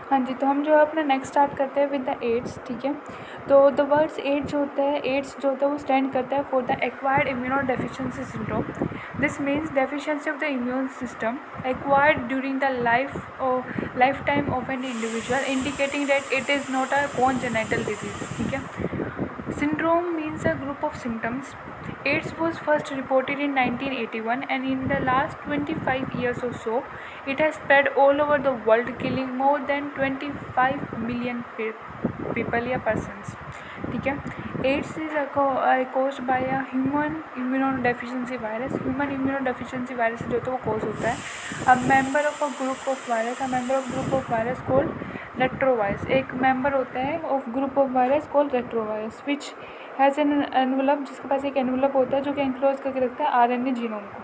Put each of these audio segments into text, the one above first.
हाँ जी, तो हम जो है अपना नेक्स्ट स्टार्ट करते हैं विद द एड्स, ठीक है। तो द वर्ड्स एड्स जो होता है, एड्स जो होता है वो स्टैंड करता है for the acquired immuno deficiency syndrome. This means deficiency of the immune system acquired during the life time of an individual, indicating that it is not a congenital disease, ठीक है। Syndrome means a group of symptoms. AIDS was first reported in 1981, and in the last 25 years or so, it has spread all over the world, killing more than 25 million people या persons. ठीक है। AIDS is caused by a human immunodeficiency virus. Human immunodeficiency virus जो तो वो cause होता है a member of a group of virus called retrovirus. एक member होता है of group of virus called retrovirus which has an envelope, जिसके पास एक एनवलप होता है जो कि एनक्लोज करके रखता है आरएनए जीनोम को।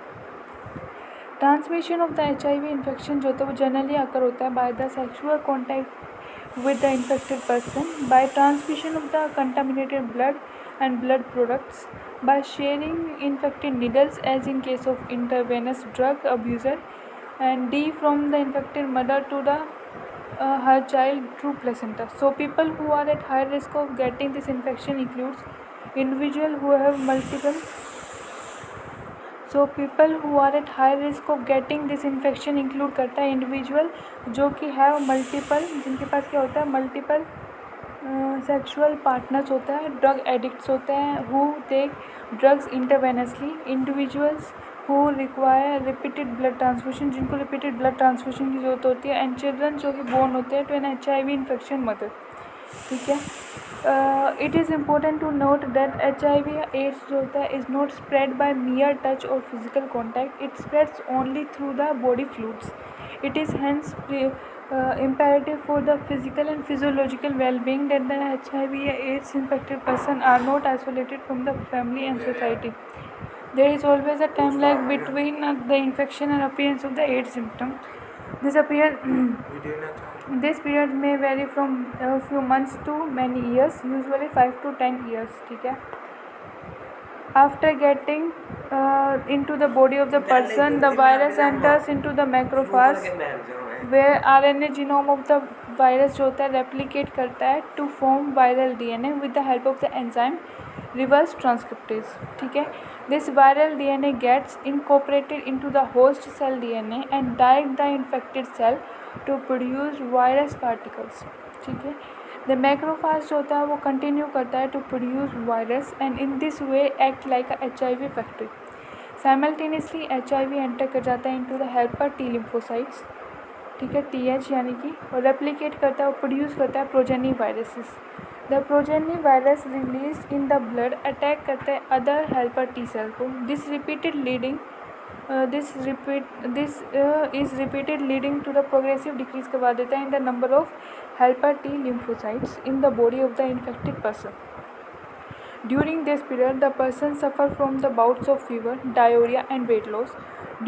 Transmission of the HIV infection जो होता है वो जनरली अकर होता है by the sexual contact with the infected person, by transmission of the contaminated blood and blood products, by sharing infected needles as in case of intravenous drug abuser, and D from the infected mother to the her child through placenta. So people who are at high risk of getting this infection includes individual who have multiple. So people who are at high risk of getting this infection include करता है individual जो कि have multiple, जिनके पास क्या होता है multiple sexual partners होता है, ड्रग एडिक्ट्स होते हैं who take drugs intravenously, individuals who require repeated blood transfusion, जिनको रिपीटेड ब्लड ट्रांसफ्यूशन की जरूरत होती है, एंड चिल्ड्रन जो कि बोर्न होते हैं to an HIV infection mother, ठीक है। It is important to note that HIV AIDS जो होता है is not spread by mere touch और physical contact, it spreads only through the body fluids. It is hence imperative for the physical and physiological well-being that the HIV/AIDS infected person are not isolated from the family and society. There is always a time lag between the infection and appearance of the AIDS symptom. This period may vary from a few months to many years, usually 5 to 10 years. ठीक है। After getting into the body of the person, the virus enters into the macrophage where RNA genome of the virus जो होता है replicate करता है to form viral DNA with the help of the enzyme reverse transcriptase, ठीक है। This viral DNA gets incorporated into the host cell DNA and direct the infected cell to produce virus particles, ठीक है। The macrophage जो होता है वो continue करता है to produce virus and in this way act like a HIV factory. Simultaneously HIV enter कर जाता है into the helper T lymphocytes, ठीक है, TH यानी कि, और रेप्लिकेट करता है और प्रोड्यूस करता है progeny viruses. The progeny virus release in the blood attack करता है अदर हेल्पर T सेल को। This is repeated leading to the progressive decrease करवा देता है in the number of helper T lymphocytes in the body of the infected person. During this period, the person suffers from the bouts of fever, diarrhea, and weight loss.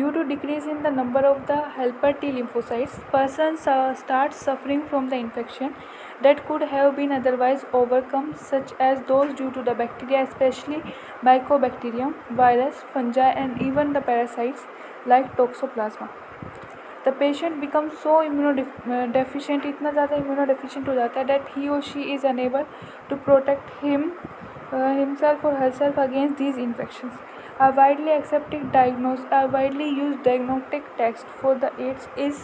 Due to decrease in the number of the helper T lymphocytes, person starts suffering from the infection that could have been otherwise overcome, such as those due to the bacteria, especially Mycobacterium, virus, fungi, and even the parasites like Toxoplasma. The patient become so immunodeficient, इतना ज़्यादा immunodeficient हो जाता है that he और she is unable to protect himself और herself against these infections. A widely used diagnostic test for the AIDS is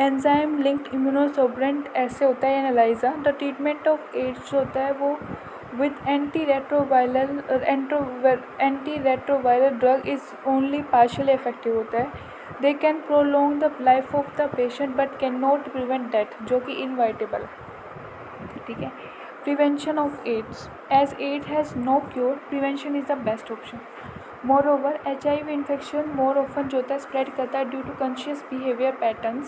enzyme linked immunosorbent assay होता है एनालाइजा. The treatment of ads जो होता है वो with antiretroviral drug is only partially effective होता है. They can prolong the life of the patient but cannot prevent death, जो कि inevitable है, ठीक है. Prevention of AIDS. As AIDS has no cure, prevention is the best option. Moreover, HIV infection more often जो होता है spread करता है due to conscious behavior patterns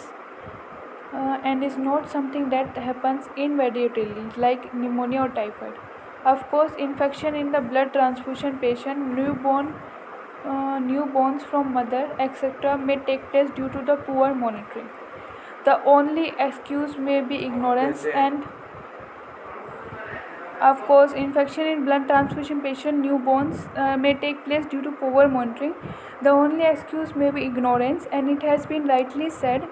and is not something that happens inadvertently like pneumonia or typhoid. Of course, infection in the blood transfusion patient, newborns from mother, etc. may take place due to the poor monitoring. The only excuse may be ignorance and of course infection in blood transfusion patient newborns may take place due to poor monitoring. The only excuse may be ignorance, and it has been rightly said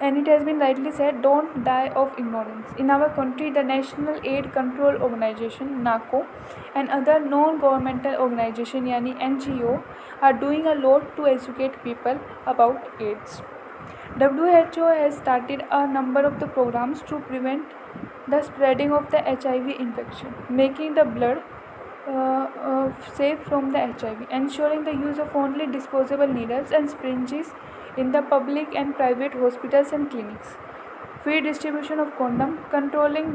And it has been rightly said, don't die of ignorance. In our country, the National Aid Control Organization (NACO) and other non-governmental organizations yani NGO are doing a lot to educate people about AIDS. WHO has started a number of the programs to prevent the spreading of the HIV infection, making the blood safe from the HIV, ensuring the use of only disposable needles and syringes in the public and private hospitals and clinics, free distribution of condom, controlling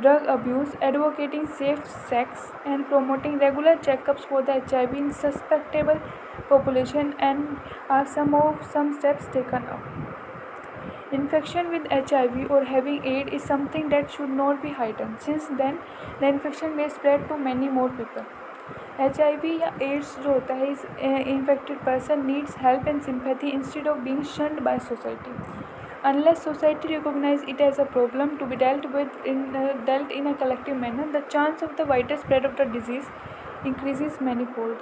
drug abuse, advocating safe sex, and promoting regular checkups for the HIV in susceptible population and are some steps taken up. Infection with HIV or having AIDS is something that should not be hidden. Since then, the infection may spread to many more people. HIV या AIDS जो होता है इस infected person needs help and sympathy instead of being shunned by society. Unless society recognizes it as a problem to be dealt in a collective manner, the chance of the wider spread of the disease increases manifold.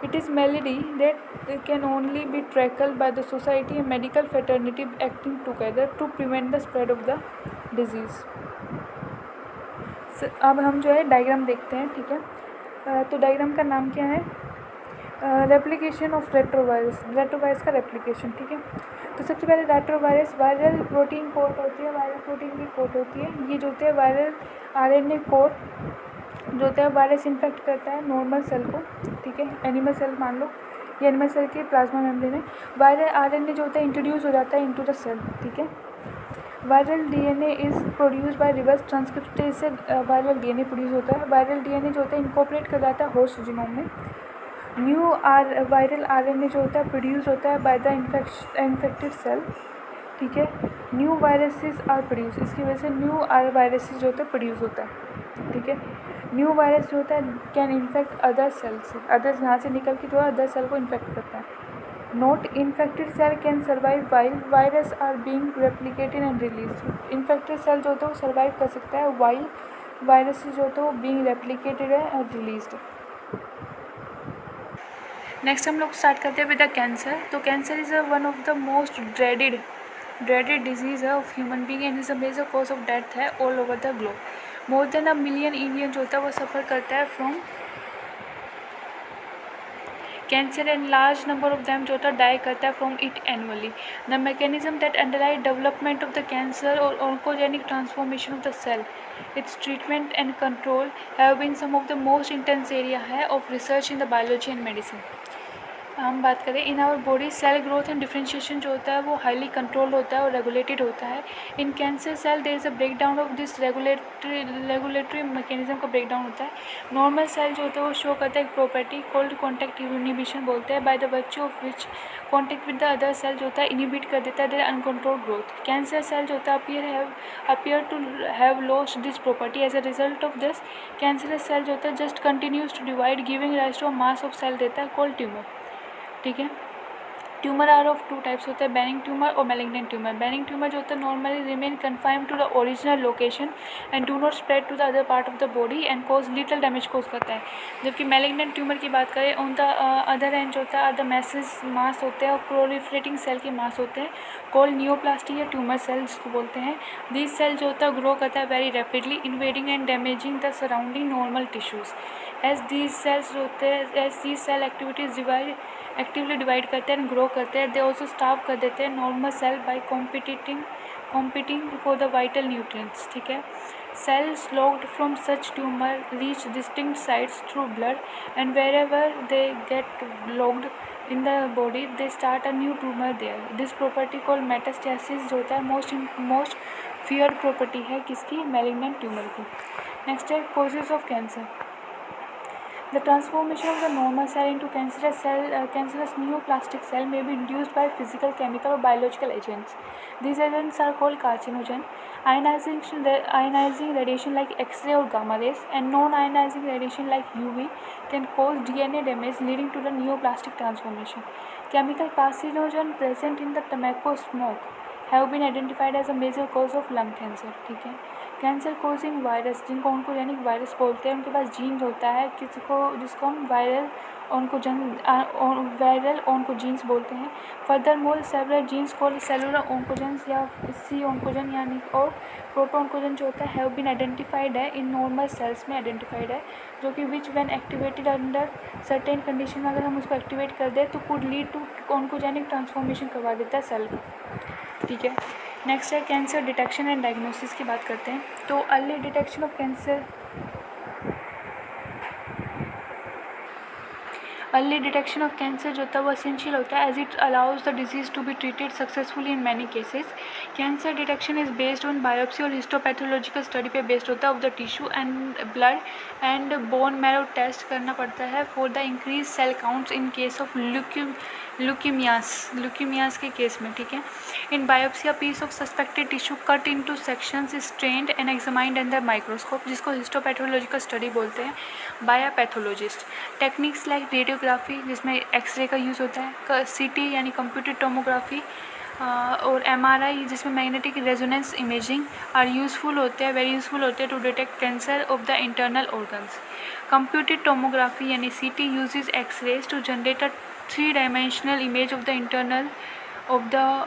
It is malady that can only be tackled by the society and medical fraternity acting together to prevent the spread of the disease. अब हम जो है diagram देखते हैं, ठीक है. तो diagram का नाम क्या है? रेप्लिकेशन ऑफ रेट्रोवायरस का रेप्लिकेशन, ठीक है. तो सबसे पहले रेट्रोवायरस वायरल प्रोटीन कोट होती है, वायरल प्रोटीन की कोट होती है. ये जो होते हैं वायरल RNA कोट जो होता है वायरस इन्फेक्ट करता है नॉर्मल सेल को, ठीक है. एनिमल सेल मान लो, ये एनिमल सेल के प्लाज्मा मेम्ब्रेन है. वायरल RNA जो होता है इंट्रोड्यूस हो जाता है इनटू द सेल, ठीक है. Viral DNA is produce by reverse transcriptase से वायरल DNA प्रोड्यूस होता है. वायरल DNA जो होता है इनकॉर्पोरेट कर जाता है होस्ट जीनोम में. न्यू वायरल RNA जो होता है प्रोड्यूस होता है बाय द इन्फेक्टेड सेल, ठीक है. न्यू वायरसेस आर प्रोड्यूस, इसकी वजह से न्यू वायरसेस जो होता है प्रोड्यूस होता है, ठीक है. न्यू वायरस जो होता है can infect other sales, other यहाँ से निकल के जो है अदर सेल को इन्फेक्ट करता है. Not infected cell can survive while virus are being replicated and release. Infected cell जो होता है वो सर्वाइव कर सकता है वाइल वायरस जो होता है वो बीइंग रेप्लिकेटेड है और रिलीज्ड. नेक्स्ट हम लोग स्टार्ट करते हैं विद द कैंसर. तो cancer is one of the most dreaded disease है of human being and is a major cause of death है all over the globe. More than 1 million Indian जो होता है वो सफ़र करता है from cancer and large number of them जो होता है डाई करता है from it annually. The mechanism that underlie development of the cancer और oncogenic transformation of the cell, its treatment and control have been some of the most intense area है of research in the biology and medicine. हम बात करें in our body cell growth and differentiation जो होता है वो highly control होता है और रेगुलेटेड होता है. In cancer cell there is a break down of this regulatory mechanism का ब्रेक डाउन होता है. नॉर्मल सेल जो होता है वो शो करता है एक प्रॉपर्टी कॉल्ड कॉन्टैक्ट इनहिबिशन बोलते हैं, by the virtue of which contact with the other cell जो होता है इनहिबिट कर देता है there uncontrolled growth. Cancer cell जो होता है appear to have lost this property. As a result of this, cancerous cell जो होता है just continues to divide, giving rise to a mass of cell देता है called tumor, ठीक है. ट्यूमर आर ऑफ 2 टाइप्स होते हैं, बेनिंग ट्यूमर और मैलिग्नेंट ट्यूमर. बेनिंग ट्यूमर जो होता है normally remain confined to the original location and do not spread to the other part of the body and cause little damage cause करता है. जबकि malignant tumour की बात करें ऑन द अदर एंड जो होता है द मैसेज मास होते हैं और प्रोलिफरेटिंग सेल के मास होते हैं कॉल्ड न्यूप्लास्टी या ट्यूमर सेल जिसको बोलते हैं. दिस सेल जो होता है ग्रो करता है very rapidly invading and damaging the surrounding normal tissues. As these cells होते हैं as these cell activities actively divide करते हैं एंड ग्रो करते हैं, दे ऑल्सो स्टार्व कर देते हैं normal cell by competing for the vital nutrients, ठीक है. Cells locked from such tumour reach distinct sites through blood and wherever they get locked in the body they start a new tumour there. This property called metastasis जो होता है most feared property है किसकी? Malignant tumour की. Next है causes of cancer. The transformation of the normal cell into cancerous neoplastic cell may be induced by physical, chemical, or biological agents. These agents are called carcinogen. Ionizing radiation like X-ray or gamma rays and non-ionizing radiation like UV can cause DNA damage leading to the neoplastic transformation. Chemical carcinogen present in the tobacco smoke have been identified as a major cause of lung cancer. ठीक है. Cancer causing virus, जिनको oncogenic virus बोलते हैं, उनके पास gene होता है जिसको हम वायरल ऑन्कोजीन्स बोलते हैं। Further more several genes called cellular oncogenes या सी ऑन्कोजन यानी और प्रोटो ऑन्कोजन जो होता है हैव बीन आइडेंटिफाइड है इन नॉर्मल सेल्स में आइडेंटिफाइड है, जो कि which when activated under certain condition में अगर हम उसको एक्टिवेट कर दें तो could lead to oncogenic transformation करवा देता है सेल का। ठीक है, नेक्स्ट है कैंसर डिटेक्शन एंड डायग्नोसिस की बात करते हैं। तो early detection of cancer, early detection of cancer जो होता है वो एसेंशियल होता है as it allows the disease to be treated successfully in many cases. Cancer detection is based on biopsy और हिस्टोपैथोलॉजिकल स्टडी पे बेस्ड होता है of the tissue and blood and bone marrow test करना पड़ता है for the increase cell counts in case of leukaemias के case में। ठीक है, इन biopsy a piece of suspected tissue cut into sections stained and examined under microscope, जिसको histopathological study बोलते हैं by a pathologist. Techniques like radiography जिसमें X ray का use होता है, सीटी यानी कंप्यूटर टोमोग्राफी और एमआरआई जिसमें magnetic resonance imaging are useful होते हैं, वेरी यूज़फुल होते हैं to detect cancer of the internal organs. Computer tomography यानी CT uses X rays to generate a 3-dimensional image of the internal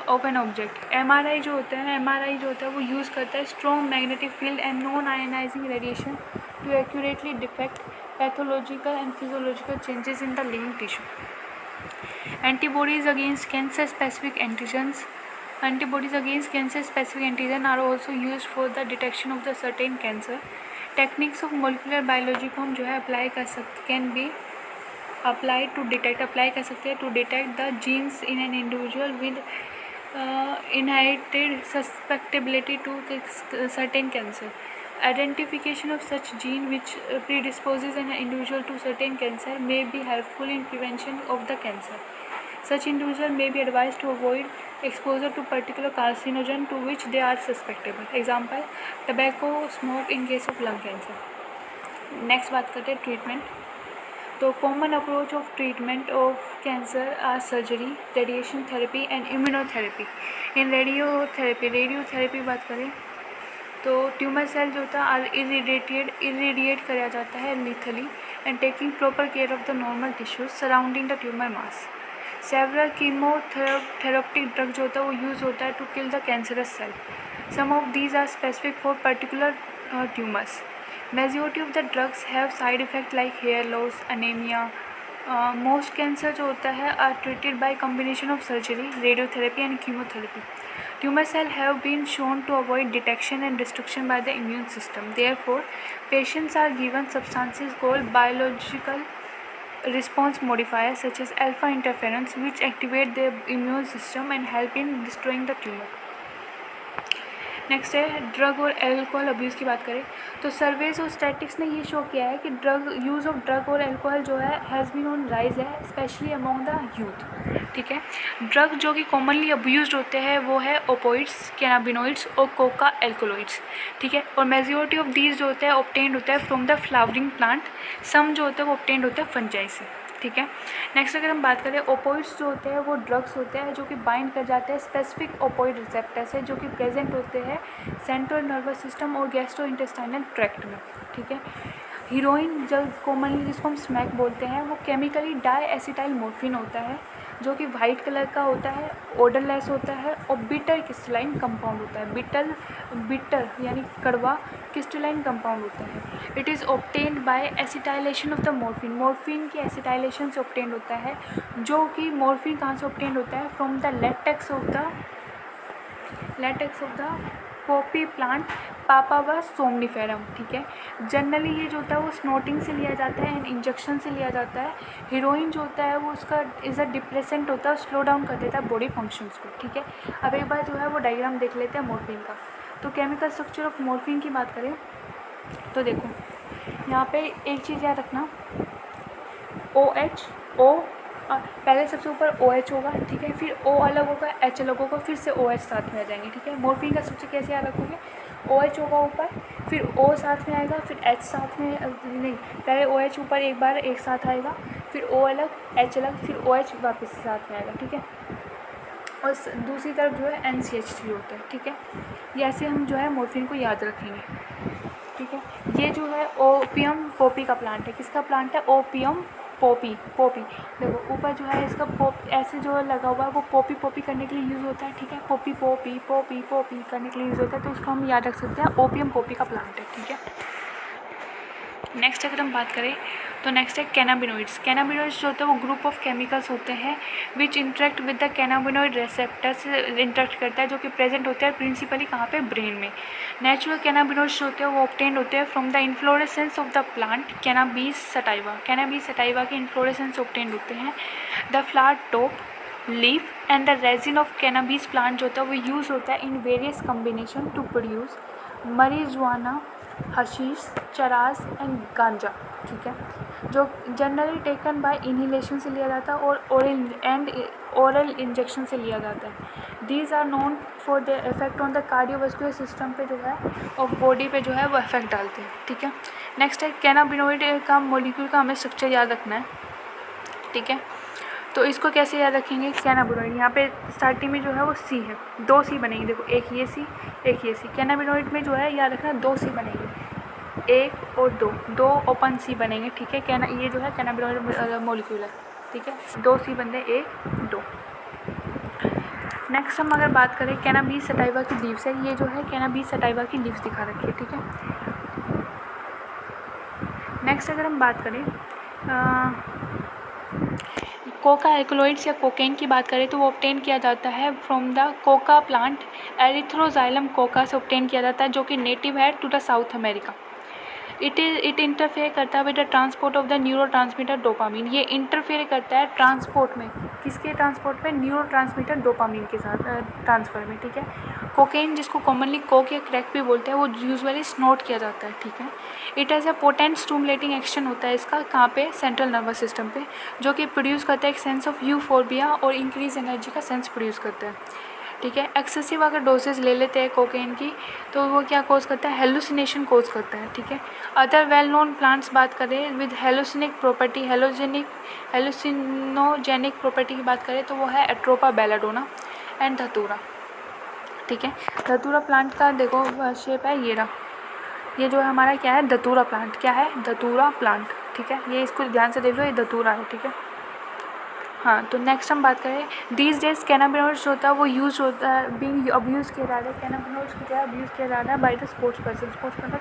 of an object. MRI जो होता है वो use करता है strong magnetic field and non ionising radiation to accurately detect pathological and physiological changes in the living tissue. Antibodies against cancer-specific antigens. Antibodies against cancer-specific antigen are also used for the detection of the certain cancer. Techniques of molecular biology को हम जो है apply कर सकते can be applied to detect apply कर सकते हैं to detect the genes in an individual with inherited susceptibility to certain cancer. Identification of such gene which predisposes an individual to certain cancer may be helpful in prevention of the cancer. Such individual may be advised to avoid exposure to particular carcinogen to which they are susceptible. Example, tobacco smoke in case of lung cancer. Next बात करते हैं treatment. तो common approach of treatment of cancer are surgery, radiation therapy and immunotherapy. In radiotherapy बात करें तो tumour cell जो होता है इरिडिएट किया जाता है lethally and taking proper care of the normal tissues surrounding the tumour mass. Several chemotherapeutic drug जो होता है वो यूज़ होता है to kill the cancerous cell. Some of these are specific for particular tumours. Majority of the drugs have side effect like hair loss, anaemia. Most cancer जो होता है are treated by combination of surgery, radiotherapy and chemotherapy. Tumor cells have been shown to avoid detection and destruction by the immune system. Therefore, patients are given substances called biological response modifiers such as alpha interferons, which activate the immune system and help in destroying the tumor. Next है drug और alcohol abuse की बात करें तो surveys और statics ने ये show किया है कि यूज़ ऑफ ड्रग और एल्कोहल जो है हैज़ बीन ऑन राइज है स्पेशली अमॉन्ग द यूथ। ठीक है, ड्रग जो कि कॉमनली अब्यूज़ होते हैं वो है ओपोइड्स, कैनाबिनोइड्स और कोका एल्कोलॉइड्स। ठीक है, और मेजॉरिटी ऑफ दीज जो होता है ऑब्टेन्ड होता है फ्रॉम द फ्लावरिंग प्लांट, सम जो होता है वो ऑब्टेन्ड होता है फंजाई से। ठीक है, नेक्स्ट अगर हम बात करें ओपोइड्स जो होते हैं वो ड्रग्स होते हैं जो कि बाइंड कर जाते हैं स्पेसिफिक ओपोइड रिसेप्टर से जो कि प्रेजेंट होते हैं सेंट्रल नर्वस सिस्टम और गैस्ट्रो इंटेस्टाइनल ट्रैक्ट में। ठीक है, हीरोइन जो कॉमनली जिसको हम स्मैक बोलते हैं वो केमिकली डाई एसिटाइल मोर्फिन होता है जो कि वाइट कलर का होता है, ओडरलेस होता है और बिटर क्रिस्टलाइन कंपाउंड होता है। बिटर यानी कड़वा क्रिस्टलाइन कंपाउंड होता है। It is obtained by acetylation of the morphine की एसिटाइलेशन से ऑब्टेन्ड होता है, जो कि मॉर्फिन कहाँ से ऑब्टेन्ड होता है from the latex of the Poppy plant papaver सोमनिफेरम। ठीक है, जनरली ये जो होता है वो स्नोटिंग से लिया जाता है एंड इंजेक्शन से लिया जाता है। हीरोइन जो होता है वो उसका इज़ अ डिप्रेसेंट होता है, स्लो डाउन कर देता है बॉडी फंक्शंस को। ठीक है, अब एक बार जो है वो डायग्राम देख लेते हैं मॉर्फिन का। तो केमिकल स्ट्रक्चर ऑफ मॉर्फिन की बात करें तो देखो यहाँ पे एक चीज़ याद रखना, OH पहले सबसे ऊपर OH होगा। ठीक है, फिर O अलग होगा, H अलग होगा, फिर से OH साथ में आ जाएंगे। ठीक है, मॉर्फिन का स्ट्रक्चर कैसे याद रखोगे, OH होगा ऊपर, फिर O साथ में आएगा, फिर H साथ में नहीं, पहले OH ऊपर एक बार एक साथ आएगा, फिर O अलग, H अलग, फिर OH वापस साथ में आएगा। ठीक है, और दूसरी तरफ जो है NCH3 होता है, ठीक है। ये ऐसे हम जो है मॉर्फिन को याद रखेंगे, ठीक है। ये जो है ओपियम पॉपी का प्लांट है। किसका प्लांट है? Opium Poppy. देखो ऊपर जो है इसका पॉप ऐसे जो लगा हुआ है वो पॉपी करने के लिए यूज़ होता है, ठीक है। पॉपी करने के लिए यूज़ होता है, तो उसको हम याद रख सकते हैं, ओपियम पॉपी का प्लांट है, ठीक है। नेक्स्ट अगर हम बात करें तो नेक्स्ट है कैनाबिनोइड्स। कैनाबिनोइड्स जो होते हैं वो ग्रुप ऑफ केमिकल्स होते हैं which interact with the cannabinoid receptors interact करता है, जो कि प्रेजेंट होते हैं प्रिंसिपली कहाँ पे? ब्रेन में। नेचुरल कैनाबिनोइड्स जो होते हैं वो ऑब्टेन्ड होते हैं from the inflorescence of the plant cannabis sativa. Cannabis sativa के इन्फ्लोरेसेंस ऑब्टेन्ड होते हैं। The flower top, leaf and the resin of cannabis plant जो होता है वो यूज़ होता है in various combination to produce marijuana, hashish, charas and ganja, ठीक है, जो जनरली टेकन बाय इनहेलेशन से लिया जाता है और ओरल इंजेक्शन से लिया जाता है। These are known for the effect on the cardiovascular system पे जो है और बॉडी पे जो है वो इफेक्ट डालते हैं, ठीक है। नेक्स्ट है कैनाबिनोइड का मॉलिक्यूल का हमें स्ट्रक्चर याद रखना है, ठीक है। तो इसको कैसे याद रखेंगे? कैनाबिनोइड यहाँ पे स्टार्टिंग में जो है वो C है, 2 C बनेंगे, देखो एक ये C एक ये C। कैनाबिनोइड में जो है याद रखना 2 C बनेंगे, 1 और 2 ओपन C बनेंगे, ठीक है। ये जो है कैनाबिनोइड मॉलिक्यूल है, ठीक है। 2 C बनते 1 2। नेक्स्ट हम अगर बात करें कैनाबीस सटाइवा की लीव्स है, ये जो है कैनाबीस सटाइवा की लीव्स दिखा रखी है, ठीक है। नेक्स्ट अगर हम बात करें कोका एल्कलॉइड्स या कोकेन की बात करें तो वो ऑब्टेन किया जाता है from the coca plant, Erythroxylum coca से ऑब्टेन किया जाता है, जो कि नेटिव है to the South America. It interfere करता है with the transport of the neurotransmitter dopamine. ये इंटरफेयर करता है ट्रांसपोर्ट में, किसके ट्रांसपोर्ट में? न्यूरोट्रांसमीटर डोपामीन के साथ ट्रांसफ़र में, ठीक है। कोकेन जिसको कॉमनली कोक या क्रैक भी बोलते हैं वो यूजुअली स्नोट किया जाता है, ठीक है। It has a potent stimulating action होता है इसका, कहाँ पे? सेंट्रल नर्वस सिस्टम पे, जो कि प्रोड्यूस करता है एक सेंस ऑफ यूफोर्बिया और इंक्रीज एनर्जी का सेंस प्रोड्यूस करता है, ठीक है। एक्सेसिव अगर डोसेज ले लेते हैं कोकेन की तो वो क्या कोज करता है? हेलुसिनेशन कोज करता है, ठीक है। अदर वेल नोन प्लांट्स बात करें विद हेलुसिनिक प्रॉपर्टी, हेलुसिनोजेनिक प्रॉपर्टी की बात करें तो वो है एट्रोपा बेलाडोना एंड धतूरा, ठीक है। धतूरा प्लांट का देखो शेप है ये रहा, ये जो है हमारा क्या है? धतूरा प्लांट। क्या है? धतूरा प्लांट, ठीक है। ये इसको ध्यान से देख लो, ये धतूरा है, ठीक है। हाँ, तो नेक्स्ट हम बात करें दीज डेज कैनाबिनोइड्स होता है वो यूज़ होता है, बीइंग अब्यूज़ किया जा रहा है, कैनाबिनोइड्स को जो है अब्यूज़ किया जा रहा है by the sports person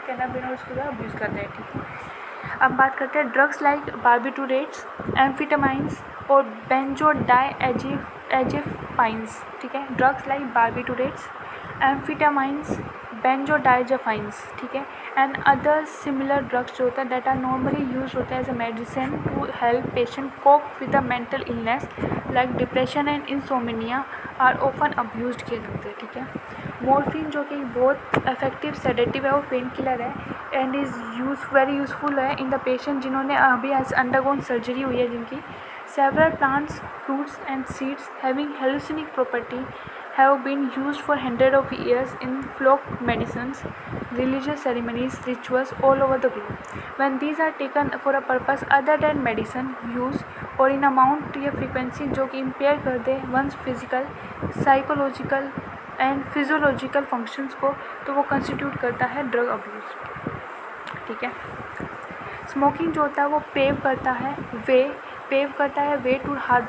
cannabinoids को जो है अब्यूज़ कर रहे हैं, ठीक है। अब बात करते हैं ड्रग्स लाइक बार्बिटूरेट्स, एम्फिटामाइंस और बेंजोडाइएजेपाइंस, ठीक है। ड्रग्स लाइक बार्बिटूरेट्स, एम्फिटामाइंस, बेंजोडाइजेपाइंस, ठीक है, एंड अदर सिमिलर ड्रग्स जो होता है दैट आर नॉर्मली यूज होता है as a medicine to help patient cope with a mental illness like depression and insomnia are often abused किए जाते हैं, ठीक है। मॉर्फिन जो कि बहुत इफेक्टिव सेडेटिव है और पेन किलर है एंड इज़ वेरी यूजफुल है इन द पेशेंट जिन्होंने अभी अंडरगोन सर्जरी हुई है जिनकी। Several plants, fruits and seeds having hallucinogenic property have been used for hundreds of years in folk medicines, religious ceremonies, rituals all over the globe. When these are taken for a purpose other than medicine use और in amount या frequency जो कि impair कर दे one's physical, psychological and physiological functions को, तो वो constitute करता है drug abuse, ठीक है। स्मोकिंग जो होता है वो पेव करता है वे टू हार्ड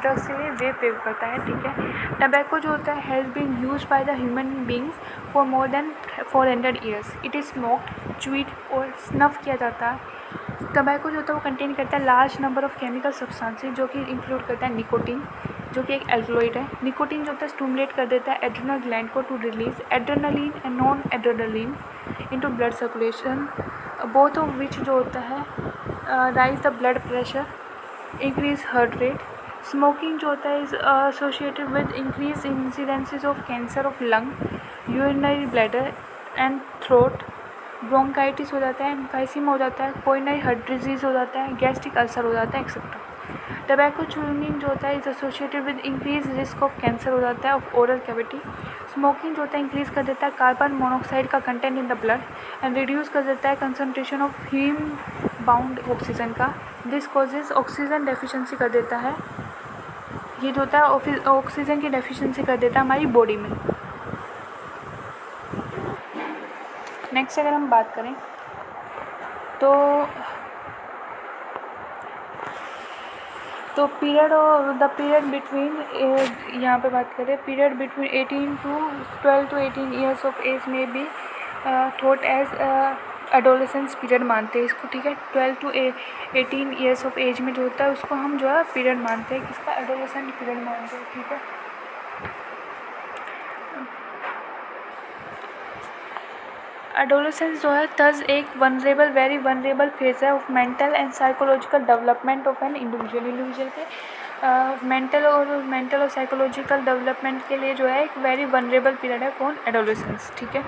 ड्रग्स से वे पेव करता है, ठीक है। टबैको जो होता है has been use by the human beings for more than 400 years. It is smoked, chewed और स्नफ किया जाता है। टबैको जो होता है वो कंटेन करता है large number of chemical substances जो कि इंक्लूड करता है निकोटीन, जो कि एक एल्कलॉइड है। निकोटीन जो होता है स्टिमुलेट कर देता है एड्रेनल ग्लैंड को to release adrenaline and non adrenaline into blood circulation, both of which जो होता है rise the blood pressure, increase heart rate. Smoking जो होता है is associated with increase incidences of cancer of lung, urinary bladder and throat, bronchitis हो जाता है, emphysema हो जाता है, कोरोनरी हार्ट डिजीज़ हो जाता है, गैस्ट्रिक अल्सर हो जाता है, एक्सेट्रा। टबैको च्यूइंग जो होता है is associated with increase risk of cancer हो जाता है ऑफ ओरल कैविटी। स्मोकिंग जो होता है इंक्रीज कर देता है कार्बन मोनोऑक्साइड का content in the blood and reduce कर देता है concentration of haem bound oxygen का। दिस कॉजेज ऑक्सीजन डेफिशिएंसी कर देता है ये जो होता है ऑक्सीजन की डेफिशिएंसी कर देता है हमारी बॉडी में। नेक्स्ट अगर हम बात करें तो पीरियड बिटवीन, यहाँ पे बात करें period between 18 to 12 to 18 years of age में भी थॉट एज एडोलेसेंस पीरियड मानते हैं इसको, ठीक है। 12 टू 18 ईयर्स ऑफ एज में जो होता है उसको हम जो है पीरियड मानते हैं, किसका, एडोलेसेंट पीरियड मानते हैं, ठीक है। एडोलेसेंस जो है थस एक वेरी वनरेबल फेज है of mental and psychological development of an individual के मेंटल और साइकोलॉजिकल डेवलपमेंट के लिए जो है एक वेरी वनरेबल पीरियड है कौन, एडोलेसेंस, ठीक है।